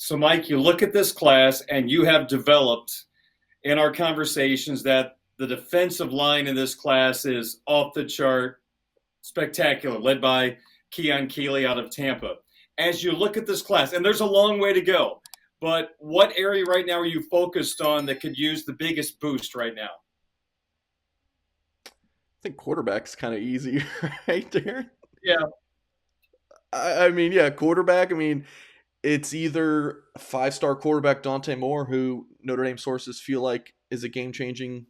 So, Mike, you look at this class and you have developed in our conversations that the defensive line in this class is off the chart, spectacular, led by Keon Keeley out of Tampa. As you look at this class, and there's a long way to go, but what area right now are you focused on that could use the biggest boost right now? I think quarterback's kind of easy right there. Yeah. I mean, yeah, quarterback. I mean, it's either a five-star quarterback Dante Moore, who Notre Dame sources feel like is a game-changing,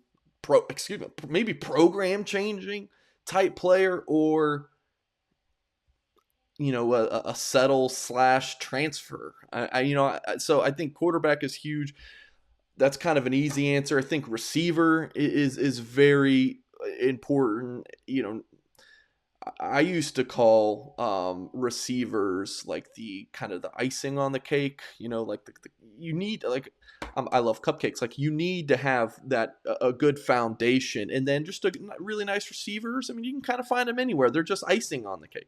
maybe program-changing type player, or a settle slash transfer. So I think quarterback is huge. That's kind of an easy answer. I think receiver is very important. I used to call receivers like the kind of the icing on the cake. Like you need like I love cupcakes. Like you need to have that a good foundation, and then just a really nice receivers. I mean, you can kind of find them anywhere. They're just icing on the cake.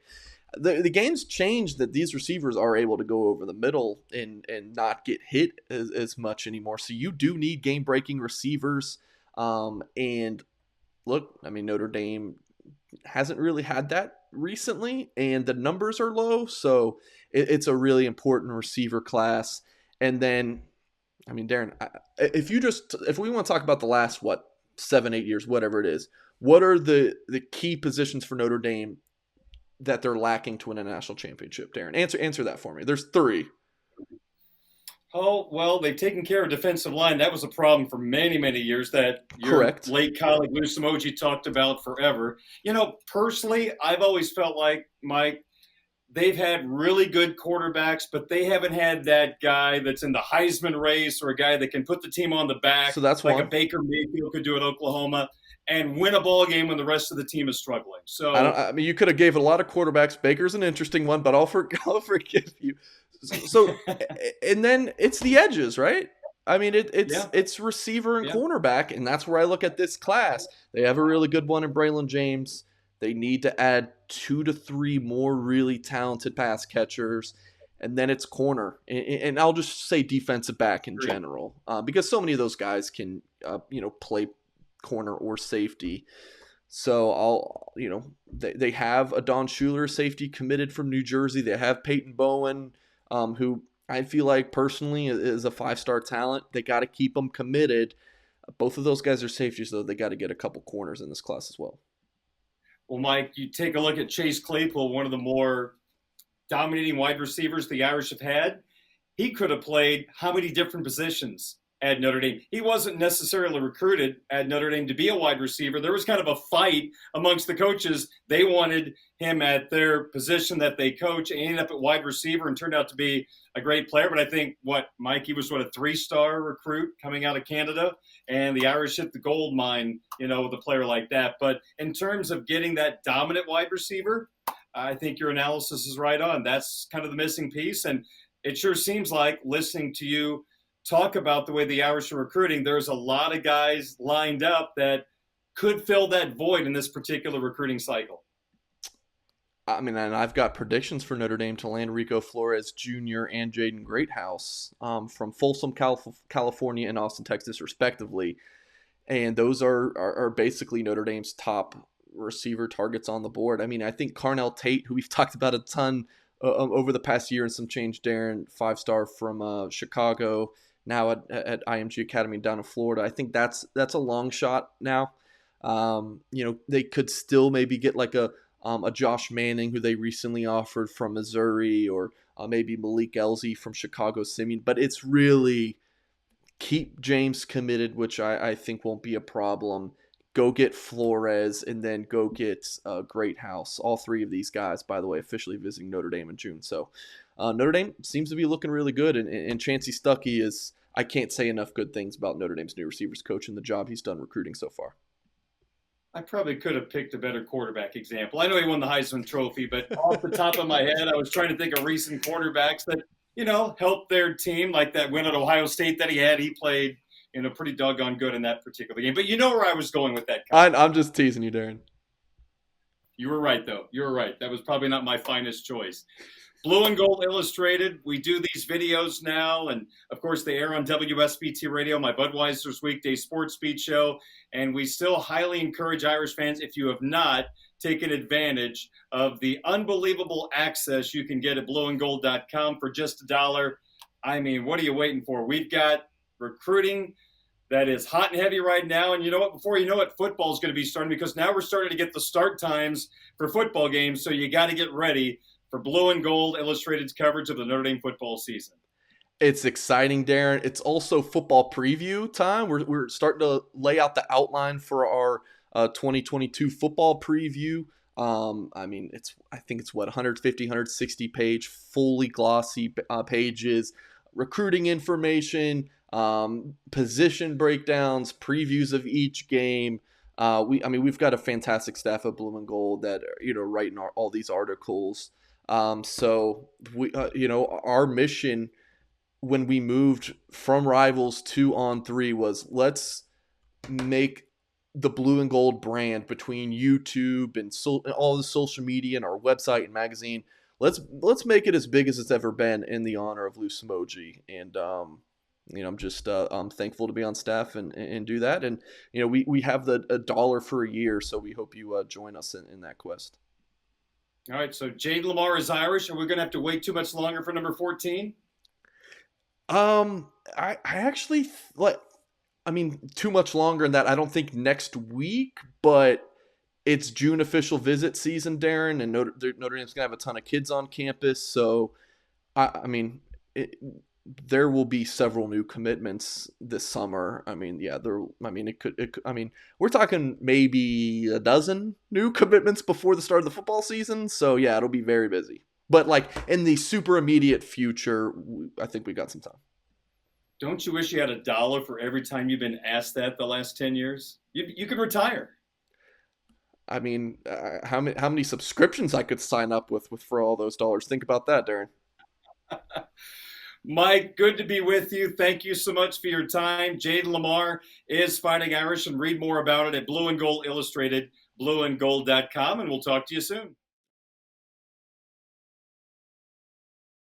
The game's changed that these receivers are able to go over the middle and not get hit as much anymore. So you do need game breaking receivers. And look, I mean, Notre Dame hasn't really had that recently, and the numbers are low, so it's a really important receiver class. And then, I mean, Darin, if we want to talk about the last 7-8 years, whatever it is, what are the key positions for Notre Dame that they're lacking to win a national championship? Darin, answer that for me. There's three. Oh, well, they've taken care of defensive line. That was a problem for many, many years that your Correct. late colleague Lou Samoji talked about forever. Personally, I've always felt like, Mike, they've had really good quarterbacks, but they haven't had that guy that's in the Heisman race or a guy that can put the team on the back, So that's like one. a Baker Mayfield could do at Oklahoma, and win a ball game when the rest of the team is struggling. So I mean, you could have gave a lot of quarterbacks. Baker's an interesting one, but I'll forgive you. So, and then it's the edges, right? I mean, yeah, it's receiver and yeah. cornerback, and that's where I look at this class. They have a really good one in Braylon James. They need to add 2 to 3 more really talented pass catchers, and then it's corner, and I'll just say defensive back in Great. general, because so many of those guys can, play corner or safety. So they have a Don Schuler safety committed from New Jersey. They have Peyton Bowen, who I feel like personally is a 5-star talent. They got to keep them committed. Both of those guys are safeties, though. They got to get a couple corners in this class as well. Well, Mike, you take a look at Chase Claypool, one of the more dominating wide receivers the Irish have had. He could have played how many different positions at Notre Dame? He wasn't necessarily recruited at Notre Dame to be a wide receiver. There was kind of a fight amongst the coaches. They wanted him at their position that they coach, and ended up at wide receiver and turned out to be a great player. But I think, Mike, he was a 3-star recruit coming out of Canada, and the Irish hit the gold mine, with a player like that. But in terms of getting that dominant wide receiver, I think your analysis is right on. That's kind of the missing piece. And it sure seems like, listening to you talk about the way the Irish are recruiting, there's a lot of guys lined up that could fill that void in this particular recruiting cycle. I mean, and I've got predictions for Notre Dame to land Rico Flores Jr. and Jaden Greathouse from Folsom, California, and Austin, Texas, respectively. And those are basically Notre Dame's top receiver targets on the board. I mean, I think Carnell Tate, who we've talked about a ton over the past year and some change, Darin, 5-star from Chicago, now at IMG Academy down in Florida. I think that's a long shot now. They could still maybe get like a Josh Manning, who they recently offered from Missouri, or maybe Malik Elzy from Chicago Simeon. But it's really keep James committed, which I think won't be a problem. Go get Flores, and then go get Greathouse. All three of these guys, by the way, officially visiting Notre Dame in June. So Notre Dame seems to be looking really good. And Chancey Stuckey is, I can't say enough good things about Notre Dame's new receivers coach and the job he's done recruiting so far. I probably could have picked a better quarterback example. I know he won the Heisman Trophy, but off the top of my head, I was trying to think of recent quarterbacks that, helped their team, like that win at Ohio State that he had. He played, pretty doggone good in that particular game. But you know where I was going with that. I'm just teasing you, Darin. You were right, though. You were right. That was probably not my finest choice. Blue and Gold Illustrated. We do these videos now, and of course, they air on WSBT Radio, my Budweiser's weekday sports beat show. And we still highly encourage Irish fans, if you have not taken advantage of the unbelievable access you can get at blueandgold.com for just $1. I mean, what are you waiting for? We've got recruiting that is hot and heavy right now. And you know what? Before you know it, football is going to be starting, because now we're starting to get the start times for football games. So you got to get ready for Blue and Gold Illustrated's coverage of the Notre Dame football season. It's exciting, Darin. It's also football preview time. We're starting to lay out the outline for our 2022 football preview. I mean, I think it's 150, 160 page, fully glossy pages, recruiting information, position breakdowns, previews of each game. We've got a fantastic staff at Blue and Gold that writing all these articles. So we, our mission when we moved from Rivals to On3 was, let's make the Blue and Gold brand between YouTube and all the social media and our website and magazine. Let's make it as big as it's ever been in the honor of Lou Samoji. And I'm just I'm thankful to be on staff and do that. And we have the $1 for a year, so we hope you join us in that quest. All right, so Jade Lamar is Irish, and we're going to have to wait too much longer for number 14? I actually too much longer than that. I don't think next week, but it's June official visit season, Darin, and Notre Dame's going to have a ton of kids on campus. So, there will be several new commitments this summer. We're talking maybe a dozen new commitments before the start of the football season. So yeah, it'll be very busy. But like in the super immediate future, I think we got some time. Don't you wish you had $1 for every time you've been asked that the last 10 years? You could retire. I mean, how many subscriptions I could sign up with for all those dollars? Think about that, Darin. Mike, good to be with you. Thank you so much for your time. Jade Lamar is Fighting Irish, and read more about it at Blue and Gold Illustrated, blueandgold.com, and we'll talk to you soon.